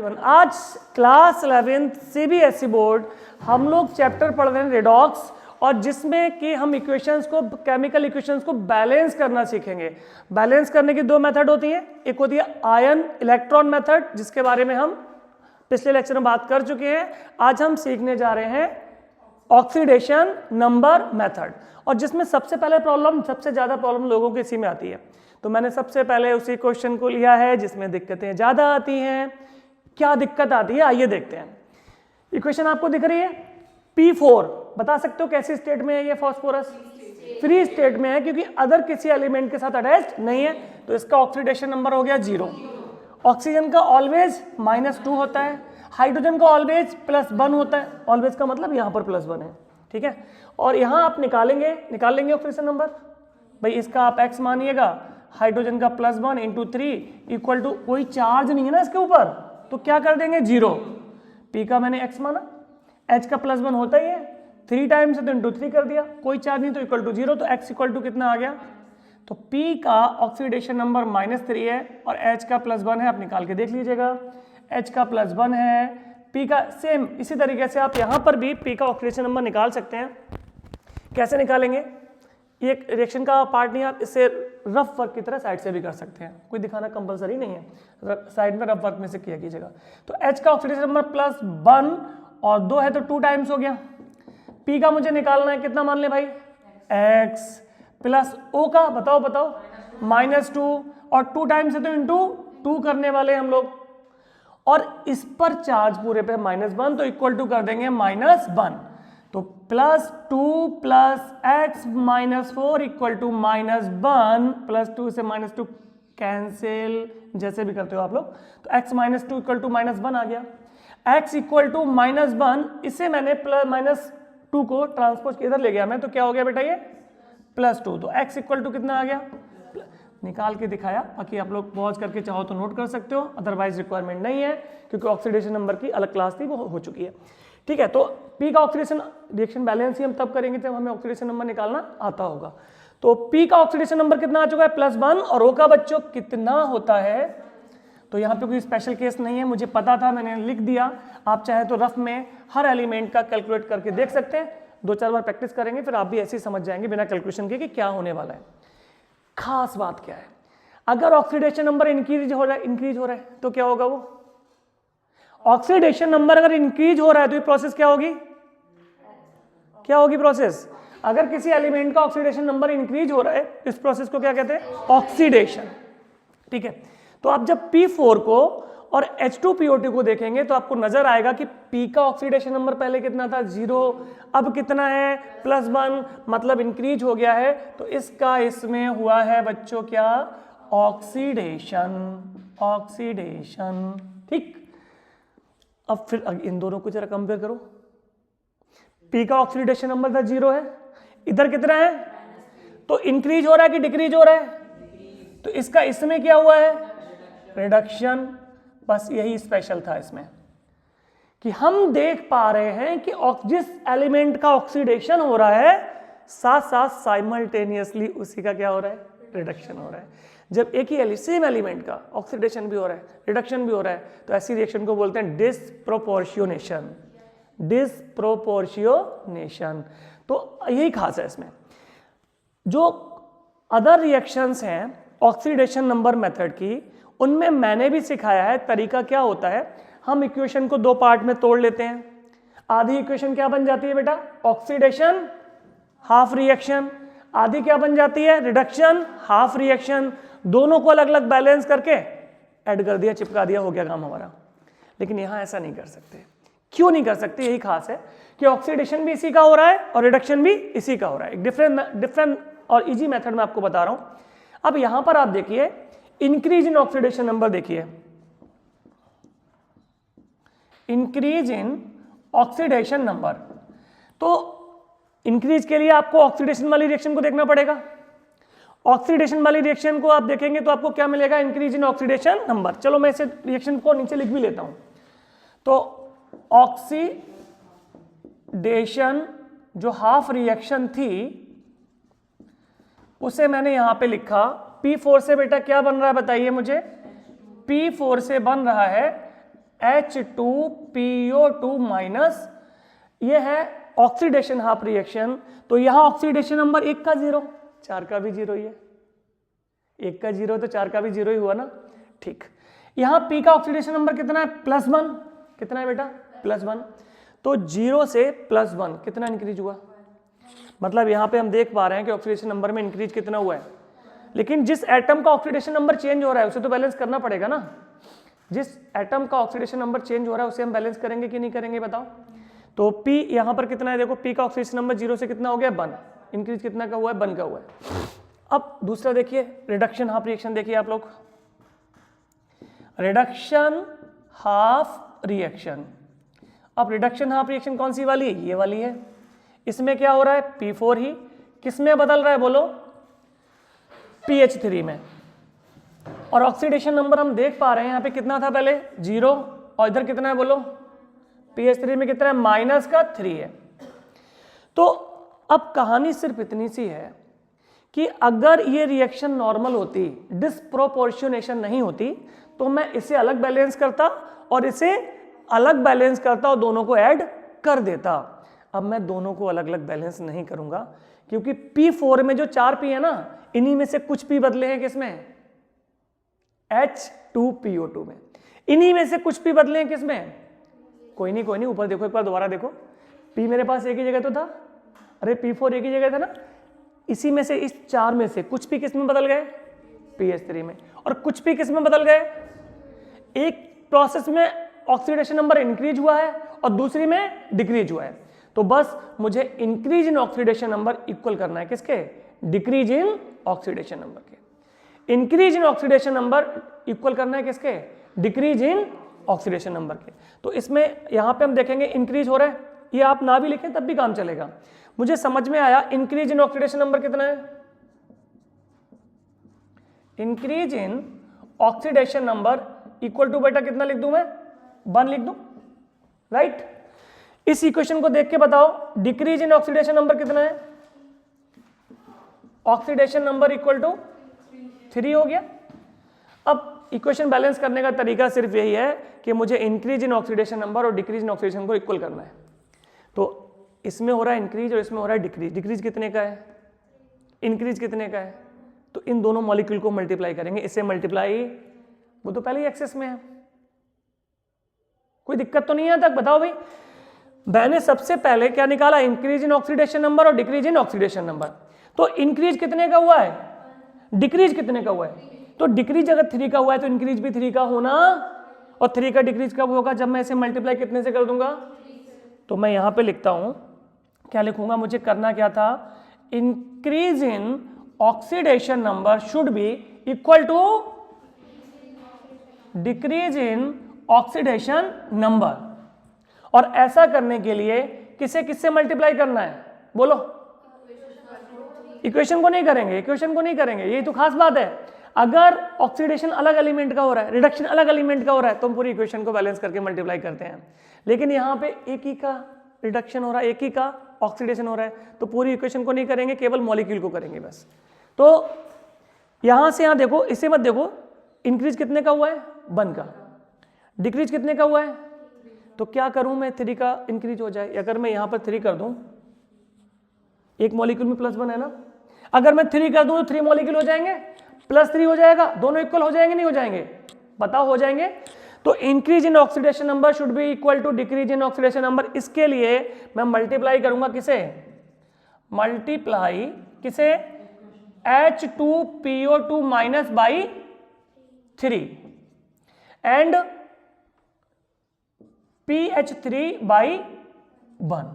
आज class 11th CBSE board हम लोग चैप्टर पढ़ रहे हैं रेडॉक्स, और जिसमें कि हम इक्वेशंस को, केमिकल इक्वेशंस को बैलेंस करना सीखेंगे। बैलेंस करने की दो मेथड होती हैं, एक होती है आयन इलेक्ट्रॉन मेथड, जिसके बारे में हम पिछले लेक्चर में बात कर चुके हैं। आज हम सीखने जा रहे हैं ऑक्सीडेशन नंबर मेथड, और जिसमें सबसे ज़्यादा प्रॉब्लम लोगों की इसी में आती है। तो मैंने सबसे पहले उसी क्वेश्चन को लिया है जिसमें दिक्कतें ज़्यादा आती हैं। क्या दिक्कत आती है आइए देखते हैं। इक्वेशन आपको दिख रही है P4, बता सकते हो कैसी स्टेट में है ये फॉस्फोरस? फ्री स्टेट में है, क्योंकि अदर किसी एलिमेंट के साथ अटैच्ड नहीं है, तो इसका ऑक्सीडेशन नंबर हो गया 0। ऑक्सीजन का ऑलवेज -2 होता है, हाइड्रोजन का ऑलवेज +1 होता है। ऑलवेज का मतलब यहाँ पर +1 है, ठीक है। और यहाँ आप निकाल लेंगे ऑक्सीजन नंबर। भाई इसका आप x मानिएगा, हाइड्रोजन का +1 × 3 इक्वल टू, कोई चार्ज नहीं है ना इसके ऊपर, तो क्या कर देंगे 0। P का मैंने x माना, H का +1 होता ही है, 3 टाइम्स है तो × 3 कर दिया, कोई चार्ज नहीं तो इक्वल टू 0, तो x इक्वल टू कितना आ गया? तो P का ऑक्सीडेशन नंबर -3 है और H का +1 है, आप निकाल के देख लीजिएगा। H का +1 है, P का सेम इसी तरीके से आप यहाँ पर भी P का ऑक्सीडेशन नंबर निकाल सकते हैं। कैसे निकालेंगे? ये एक रिएक्शन का पार्ट नहीं, आप इसे रफ वर्क की तरह साइड से भी कर सकते हैं, कोई दिखाना कंपलसरी नहीं है, साइड में रफ वर्क में से किया कीजिएगा। तो H का ऑक्सीडेशन नंबर +1 और 2 है तो 2 टाइम्स हो गया। P का मुझे निकालना है, कितना मान ले भाई? X प्लस O का बताओ -2, और 2 टाइम्स है तो × 2 करने वाले हम लोग, और इस पर चार्ज पूरे पे -1 तो इक्वल टू कर देंगे -1, तो +2 + x -4 इक्वल टू -1, +2 से -2 कैंसिल, जैसे भी करते हो आप लोग, तो x -2 इक्वल टू -1 आ गया। x इक्वल टू -1, इसे मैंने -2 को ट्रांसपोज इधर ले गया मैं, तो क्या हो गया बेटा ये +2, तो x इक्वल टू कितना आ गया? निकाल के दिखाया, बाकी आप लोग पॉज करके चाहो तो नोट कर सकते हो, अदरवाइज रिक्वायरमेंट नहीं है, क्योंकि ऑक्सीडेशन नंबर की अलग क्लास थी, वो हो चुकी है, ठीक है। तो P का ऑक्सीडेशन रिएक्शन बैलेंस ही हम तब करेंगे जब हमें ऑक्सीडेशन नंबर निकालना आता होगा। तो P का ऑक्सीडेशन नंबर कितना आ चुका है? +1, और O का बच्चों कितना होता है? तो यहाँ पे कोई स्पेशल केस नहीं है, मुझे पता था, मैंने लिख दिया। आप चाहे तो रफ में हर एलिमेंट का कैलकुलेट करके देख सकते हैं, 2-4 बार प्रैक्टिस करेंगे फिर आप भी ऐसे ही समझ जाएंगे बिना कैलकुलेशन के कि क्या होने वाला है। खास बात क्या है, अगर ऑक्सीडेशन नंबर इंक्रीज हो रहा है तो क्या होगा? वो ऑक्सीडेशन नंबर अगर इंक्रीज हो रहा है तो ये प्रोसेस क्या होगी? प्रोसेस, अगर किसी एलिमेंट का ऑक्सीडेशन नंबर इंक्रीज हो रहा है, इस प्रोसेस को क्या कहते हैं? ऑक्सीडेशन, ठीक है। तो आप जब P4 को और H2PO2 को देखेंगे तो आपको नजर आएगा कि P का ऑक्सीडेशन नंबर पहले कितना था? 0, अब कितना है? +1, मतलब इंक्रीज हो गया है। तो इसका इसमें हुआ है बच्चों क्या? ऑक्सीडेशन, ठीक। अब फिर इन दोनों को जरा कंपेयर करो। P का ऑक्सीडेशन नंबर था 0 है, इधर कितना है? तो इंक्रीज हो रहा है कि डिक्रीज हो रहा है? तो इसका इसमें क्या हुआ है? रिडक्शन। बस यही स्पेशल था इसमें कि हम देख पा रहे हैं कि जिस एलिमेंट का ऑक्सीडेशन हो रहा है साथ साथ साइमल्टेनियसली उसी का क्या हो रहा है? रिडक्शन हो रहा है। जब एक ही सेम एलिमेंट का ऑक्सीडेशन भी हो रहा है, रिडक्शन भी हो रहा है, तो ऐसी रिएक्शन को बोलते हैं डिस्प्रोपोर्शियोनेशन। तो यही खास है इसमें। जो अदर रिएक्शंस हैं ऑक्सीडेशन नंबर मेथड की, उनमें मैंने भी सिखाया है तरीका क्या होता है। हम इक्वेशन को 2 पार्ट में तोड़ लेते हैं। आधी इक्वेशन क्या बन जाती है बेटा? Oxidation half reaction. आधी क्या बन जाती है? Reduction half reaction. दोनों को अलग अलग बैलेंस करके ऐड कर दिया, चिपका दिया, हो गया काम हमारा। लेकिन यहां ऐसा नहीं कर सकते। क्यों नहीं कर सकते? यही खास है कि ऑक्सीडेशन भी इसी का हो रहा है और रिडक्शन भी इसी का हो रहा है। एक डिफरेंट और इजी मेथड में आपको बता रहा हूं। अब यहां पर आप देखिए, इंक्रीज इन ऑक्सीडेशन नंबर देखिए, इंक्रीज इन ऑक्सीडेशन नंबर। तो इंक्रीज के लिए आपको ऑक्सीडेशन वाली रिएक्शन को देखना पड़ेगा। ऑक्सीडेशन वाली रिएक्शन को आप देखेंगे तो आपको क्या मिलेगा? Increase in oxidation number. चलो मैं इसे रिएक्शन को नीचे लिख भी लेता हूं। तो ऑक्सीडेशन जो हाफ रिएक्शन थी उसे मैंने यहां पे लिखा। P4 से बेटा क्या बन रहा है बताइए मुझे? P4 से बन रहा है H2PO2 माइनस, ये है ऑक्सीडेशन हाफ रिएक्शन। तो यहां ऑक्सीडेशन नंबर 1 का 0, 4 का भी 0 ही है, 1 का 0 तो 4 का भी 0 ही हुआ ना। ठीक, यहां P का ऑक्सीडेशन नंबर कितना है? +1। कितना है बेटा? +1। तो 0 से +1 कितना इंक्रीज हुआ? मतलब यहां पे हम देख पा रहे हैं कि ऑक्सीडेशन नंबर में इंक्रीज कितना हुआ है। लेकिन जिस एटम का ऑक्सीडेशन नंबर चेंज हो रहा है उसे तो बैलेंस करना पड़ेगा ना। जिस एटम का ऑक्सीडेशन नंबर चेंज हो रहा है उसे हम बैलेंस करेंगे कि नहीं करेंगे बताओ। तो P यहां पर कितना है? देखो P का ऑक्सीडेशन नंबर 0 से कितना हो गया? 1। इंक्रीज कितना का हुआ है? 1 का हुआ है। अब दूसरा देखिए, रिडक्शन हाफ रिएक्शन देखिए आप लोग, रिडक्शन हाफ रिएक्शन। अब रिडक्शन हाफ रिएक्शन कौन सी वाली? ये वाली है। इसमें क्या हो रहा है? P4 ही किस में बदल रहा है बोलो? PH3 में। और ऑक्सीडेशन नंबर हम देख पा रहे हैं यहाँ पे कितना था पहले? 0, और इधर कितना है बोलो? PH3 में कितना है? -3 है। तो अब कहानी सिर्फ इतनी सी है कि अगर ये रिएक्शन नॉर्मल होती, डिस्प्रोपोर्शनेशन नहीं होती, तो मैं इसे अलग बैलेंस करता और इसे अलग बैलेंस करता और दोनों को ऐड कर देता। अब मैं दोनों को अलग अलग बैलेंस नहीं करूंगा क्योंकि P4 में जो 4 P है ना, इन्हीं में से कुछ P बदले हैं किसमें? H2PO2 में। इन्हीं में से कुछ P बदले हैं किसमें? कोई नहीं, ऊपर देखो एक बार, दोबारा देखो। P मेरे पास एक ही जगह तो था, अरे P4 एक ही जगह था ना। इसी में से, इस 4 में से कुछ P किस में बदल गए? PH3 में। और कुछ P किस में बदल गए? एक प्रोसेस में ऑक्सीडेशन नंबर इंक्रीज हुआ है और दूसरी में डिक्रीज हुआ है। तो बस मुझे increase in oxidation number equal करना है किसके? डिक्रीज इन ऑक्सीडेशन नंबर के। Increase in oxidation number equal करना है किसके? डिक्रीज इन ऑक्सीडेशन नंबर के। तो इसमें यहां पे हम देखेंगे इंक्रीज हो रहा है, ये आप ना भी लिखें तब भी काम चलेगा। मुझे समझ में आया इंक्रीज इन ऑक्सीडेशन नंबर कितना है? Increase in oxidation number equal to बेटा कितना लिख दूं मैं? 1 लिख दूं, राइट। इस इक्वेशन को देख के बताओ डिक्रीज इन ऑक्सीडेशन नंबर कितना है? ऑक्सीडेशन नंबर इक्वल टू 3 हो गया। अब इक्वेशन बैलेंस करने का तरीका सिर्फ यही है कि मुझे इंक्रीज इन ऑक्सीडेशन नंबर और डिक्रीज इन ऑक्सीडेशन को इक्वल करना है। तो इसमें हो रहा है इंक्रीज और इसमें हो रहा है डिक्रीज। डिक्रीज कितने का है? इंक्रीज कितने का है? तो इन दोनों मॉलिक्यूल को मल्टीप्लाई करेंगे, इससे मल्टीप्लाई, वो तो पहले ही एक्सेस में है, कोई दिक्कत तो नहीं है तक। बताओ भाई, मैंने सबसे पहले क्या निकाला? इंक्रीज इन ऑक्सीडेशन नंबर और डिक्रीज इन ऑक्सीडेशन नंबर। तो इंक्रीज कितने का हुआ है? डिक्रीज कितने का हुआ है? तो डिक्रीज अगर 3 का हुआ है तो इंक्रीज भी 3 का होना, और 3 का डिक्रीज कब होगा? जब मैं इसे मल्टीप्लाई कितने से कर दूंगा? तो मैं यहां पे लिखता हूं, क्या लिखूंगा? मुझे करना क्या था? Increase in oxidation number should be equal to decrease in oxidation number. और ऐसा करने के लिए किसे किससे मल्टीप्लाई करना है बोलो? इक्वेशन को नहीं करेंगे, इक्वेशन को नहीं करेंगे, यही तो खास बात है। अगर ऑक्सीडेशन अलग एलिमेंट का हो रहा है, रिडक्शन अलग एलिमेंट का हो रहा है, तो हम पूरी इक्वेशन को बैलेंस करके मल्टीप्लाई करते हैं। लेकिन यहाँ पे एक ही का रिडक्शन हो रहा है, एक ही का ऑक्सीडेशन हो रहा है, तो पूरी इक्वेशन को नहीं करेंगे, केवल मॉलिक्यूल को करेंगे बस। तो यहां से यहां देखो, इसे मत देखो, इंक्रीज कितने का हुआ है? 1 का। डिक्रीज कितने का हुआ है? तो क्या करूं मैं? 3 का इंक्रीज हो जाए। अगर मैं यहां पर 3 कर दूं, एक मॉलिक्यूल में +1 है ना, अगर मैं 3 कर दूं तो 3 मॉलिक्यूल हो जाएंगे, +3 हो जाएगा, दोनों इक्वल हो जाएंगे नहीं हो जाएंगे? बताओ हो जाएंगे। तो increase in oxidation number should be equal to decrease in oxidation number. इसके लिए मैं मल्टीप्लाई करूंगा किसे? मल्टीप्लाई किसे? H2PO2 minus by 3 and PH3/1।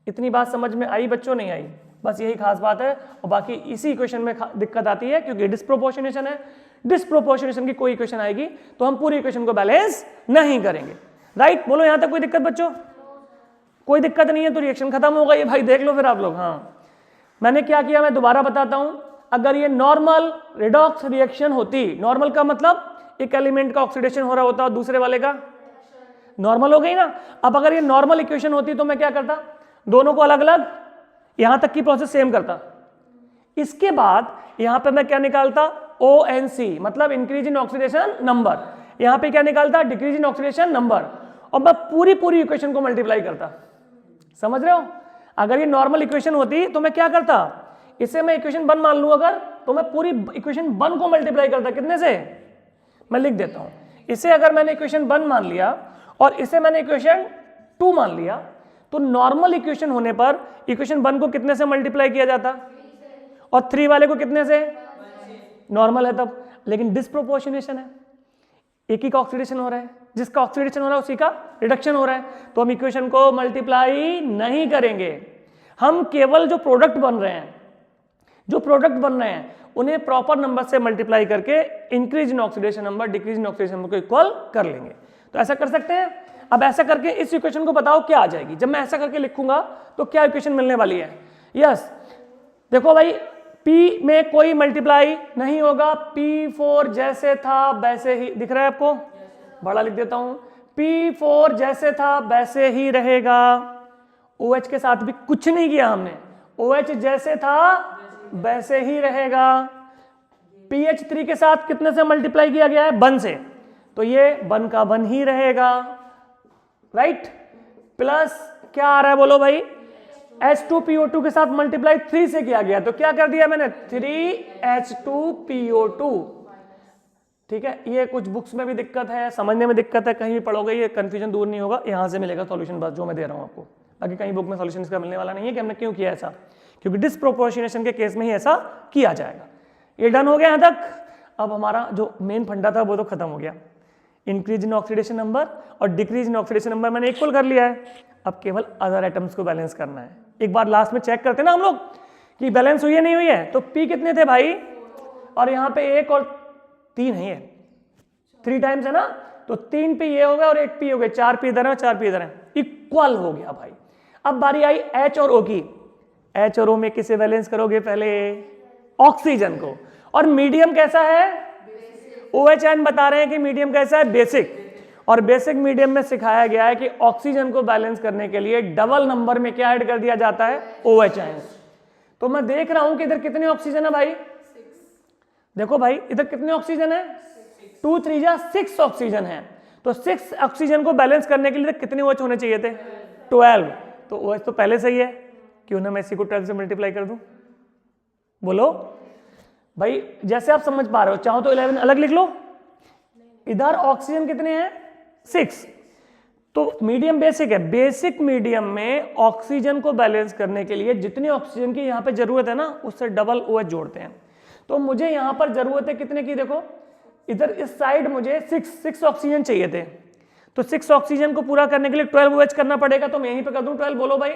इतनी बात समझ में आई बच्चों? नहीं आई? बस यही खास बात है। और बाकी इसी इक्वेशन में दिक्कत आती है क्योंकि डिस्प्रोपोर्शनेशन है। डिस्प्रोपोर्शनेशन की कोई इक्वेशन आएगी तो हम पूरी इक्वेशन को बैलेंस नहीं करेंगे, राइट। बोलो यहां तक कोई दिक्कत बच्चों? कोई दिक्कत नहीं है तो रिएक्शन खत्म होगा ये भाई, देख लो फिर आप लोग। हाँ, मैंने क्या किया मैं दोबारा बताता हूं। अगर ये नॉर्मल रिडॉक्स रिएक्शन होती, नॉर्मल का मतलब एक एलिमेंट का ऑक्सीडेशन हो रहा होता और दूसरे वाले का नॉर्मल हो गई ना। अब अगर ये नॉर्मल इक्वेशन होती तो मैं क्या करता? दोनों को अलग अलग, यहां तक की प्रोसेस सेम करता। इसके बाद यहां पे मैं क्या निकालता? ONC मतलब इंक्रीज इन ऑक्सीडेशन नंबर। यहाँ पे क्या निकालता, डिक्रीज इन ऑक्सीडेशन नंबर, और मैं पूरी इक्वेशन को मल्टीप्लाई करता। समझ रहे हो? अगर ये नॉर्मल इक्वेशन होती तो मैं क्या करता, इसे मैं इक्वेशन 1 मान लूं अगर, तो मैं पूरी इक्वेशन 1 को मल्टीप्लाई करता कितने से, मैं लिख देता हूं। इसे अगर मैंने इक्वेशन 1 मान लिया और इसे मैंने इक्वेशन 2 मान लिया, तो नॉर्मल इक्वेशन होने पर इक्वेशन 1 को कितने से मल्टीप्लाई किया जाता और 3 वाले को कितने से, नॉर्मल है तब। लेकिन डिस्प्रोपोर्शनेशन है, एक ही का ऑक्सीडेशन हो रहा है, जिसका ऑक्सीडेशन हो रहा है उसी का रिडक्शन हो रहा है, तो हम इक्वेशन को मल्टीप्लाई नहीं करेंगे। हम केवल जो प्रोडक्ट बन रहे हैं उन्हें प्रॉपर नंबर से मल्टीप्लाई करके increase in oxidation number, decrease in oxidation number को इक्वल कर लेंगे। तो ऐसा कर सकते हैं। अब ऐसा करके इस इक्वेशन को बताओ क्या आ जाएगी, जब मैं ऐसा करके लिखूंगा तो क्या इक्वेशन मिलने वाली है। यस, देखो भाई, P में कोई मल्टीप्लाई नहीं होगा, P4 जैसे था वैसे ही, दिख रहा है आपको, बड़ा लिख देता हूं, P4 जैसे था वैसे ही रहेगा। OH के साथ भी कुछ नहीं किया हमने, OH जैसे था वैसे ही रहेगा। PH3 के साथ कितने से मल्टीप्लाई किया गया है, 1 से, तो ये 1 का 1 ही रहेगा, राइट। प्लस क्या आ रहा है बोलो भाई, H2PO2 के साथ मल्टीप्लाई 3 से किया गया, तो क्या कर दिया मैंने, 3H2PO2। ठीक है, ये कुछ बुक्स में भी दिक्कत है, समझने में दिक्कत है, कहीं भी पढ़ोगे ये कंफ्यूजन दूर नहीं होगा, यहां से मिलेगा सॉल्यूशन बस जो मैं दे रहा हूं आपको। बाकी कहीं बुक में सॉल्यूशन इसका मिलने वाला नहीं है कि हमने क्यों किया ऐसा, क्योंकि डिस्प्रोपोर्शनेशन के केस में ही ऐसा किया जाएगा। ये डन हो गया यहां तक। अब हमारा जो मेन फंडा था वो तो खत्म हो गया, इंक्रीज इन ऑक्सीडेशन नंबर और डिक्रीज इन ऑक्सीडेशन नंबर मैंने इक्वल कर लिया है। अब केवल अदर एटम्स को बैलेंस करना है। एक बार लास्ट में चेक करते ना हम लोग कि बैलेंस हुई है नहीं हुई है, तो P कितने थे भाई, और यहाँ पे 1 और 3 है, 3 टाइम्स है ना, तो 3 P ये हो गया और 1 P हो गया, 4 P इधर है और 4 P इधर है, इक्वल हो गया भाई। अब बारी आई H और O की। H और O में किसे बैलेंस करोगे, पहले ऑक्सीजन को। और मीडियम कैसा है, OH बता रहे हैं कि मीडियम कैसा है, बेसिक। और बेसिक मीडियम में सिखाया गया है कि ऑक्सीजन को बैलेंस करने के लिए डबल नंबर में क्या ऐड कर दिया जाता है, OH आयंस। तो मैं देख रहा हूं कि इधर कितने ऑक्सीजन है भाई, देखो भाई इधर कितने ऑक्सीजन है, 2 3 जा 6 ऑक्सीजन है। तो 6 ऑक्सीजन को बैलेंस करने के लिए कितने OH होने चाहिए थे, 12। तो OH तो पहले सही है, क्यों ना मैं इसी को 12 से मल्टीप्लाई कर दूं, बोलो भाई। जैसे आप समझ पा रहे हो, चाहो तो 11 अलग लिख लो। इधर ऑक्सीजन कितने हैं, 6। तो मीडियम बेसिक है, बेसिक मीडियम में ऑक्सीजन को बैलेंस करने के लिए जितनी ऑक्सीजन की यहां पे जरूरत है ना, उससे डबल OH जोड़ते हैं। तो मुझे यहां पर जरूरत है कितने की, देखो इधर इस साइड मुझे 6 ऑक्सीजन चाहिए थे, तो 6 ऑक्सीजन को पूरा करने के लिए 12 OH करना पड़ेगा। तो मैं यहीं पे कर दूं 12, बोलो भाई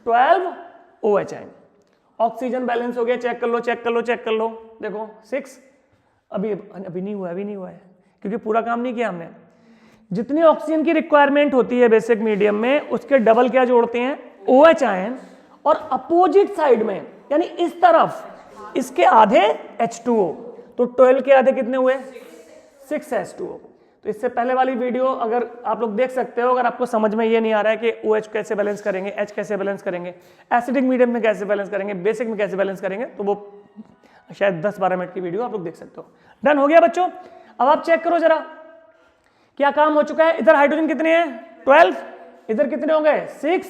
12 OH आएंगे। ऑक्सीजन बैलेंस हो गया, चेक कर लो चेक कर लो चेक कर लो, देखो 6 अभी नहीं हुआ, अभी नहीं हुआ है क्योंकि पूरा काम नहीं किया हमने। जितनी ऑक्सीजन की रिक्वायरमेंट होती है बेसिक मीडियम में, उसके डबल क्या जोड़ते हैं, OH आयन। और अपोजिट साइड में यानी इस तरफ इसके आधे H2O, तो 12 के आधे कितने हुए, 6 H2O। तो इससे पहले वाली वीडियो अगर आप लोग देख सकते हो, अगर आपको समझ में ये नहीं आ रहा है कि OH कैसे बैलेंस करेंगे, H कैसे बैलेंस करेंगे, एसिडिक मीडियम में कैसे बैलेंस करेंगे, बेसिक में कैसे बैलेंस करेंगे, तो वो शायद 10-12 मिनट की वीडियो आप लोग देख सकते हो। डन हो गया बच्चों। अब आप चेक करो जरा क्या काम हो चुका है। इधर हाइड्रोजन कितने हैं, 12, इधर कितने हो गए, 6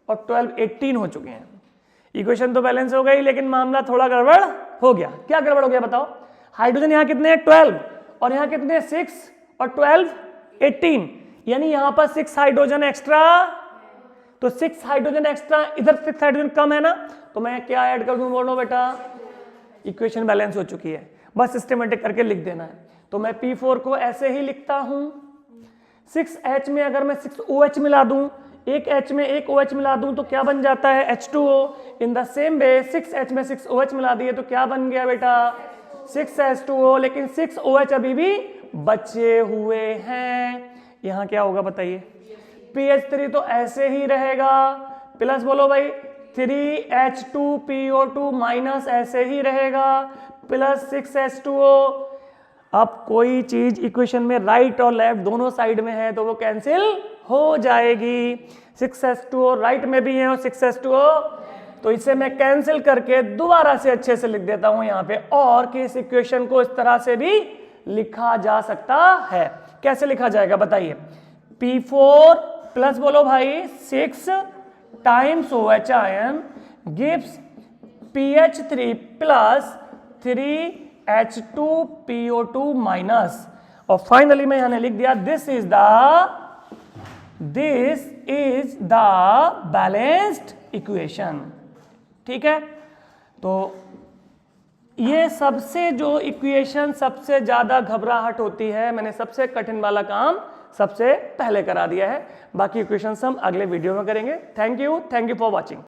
और 12 18 हो चुके हैं। इक्वेशन तो बैलेंस हो गई, लेकिन मामला थोड़ा गड़बड़ हो गया। क्या गड़बड़ हो गया बताओ, हाइड्रोजन यहाँ कितने हैं, 12, और यहाँ कितने, 6 और 12 18, यानी यहाँ पर 6 हाइड्रोजन एक्स्ट्रा। तो 6 हाइड्रोजन एक्स्ट्रा, इधर 6 हाइड्रोजन कम है ना, तो मैं क्या ऐड कर दूं, बोलो बेटा, इक्वेशन बैलेंस हो चुकी है। बस सिस्टमेटिक करके लिख देना है। तो मैं P4 को ऐसे ही लिखता हूं, 6H में अगर मैं 6 OH मिला दूं, एक H में एक OH मिला दूं, तो क्या बन जाता है, H2O। In the same way 6H में 6 OH मिला दिए तो क्या बन गया बेटा, 6H2O। लेकिन 6 OH अभी भी बचे हुए हैं। यहां क्या होगा बताइए, PH3 तो ऐसे ही रहेगा, प्लस बोलो भाई 3H2PO2 माइनस ऐसे ही रहेगा, प्लस 6H2O। अब कोई चीज इक्वेशन में राइट और लेफ्ट दोनों साइड में है तो वो कैंसिल हो जाएगी। 6H2O राइट में भी है और 6H2O, तो इसे मैं कैंसिल करके दोबारा से अच्छे से लिख देता हूं यहां पे, और कि इस इक्वेशन को इस तरह से भी लिखा जा सकता है। कैसे लिखा जाएगा बताइए। P4 प्लस बोलो भाई 6 times OH ion gives PH3 plus 3H2PO2 minus, और फाइनली मैं यहां लिख दिया this is the balanced equation. ठीक है, तो ये सबसे जो इक्वेशन सबसे ज्यादा घबराहट होती है, मैंने सबसे कठिन वाला काम सबसे पहले करा दिया है। बाकी इक्वेशंस हम अगले वीडियो में करेंगे। Thank you for watching.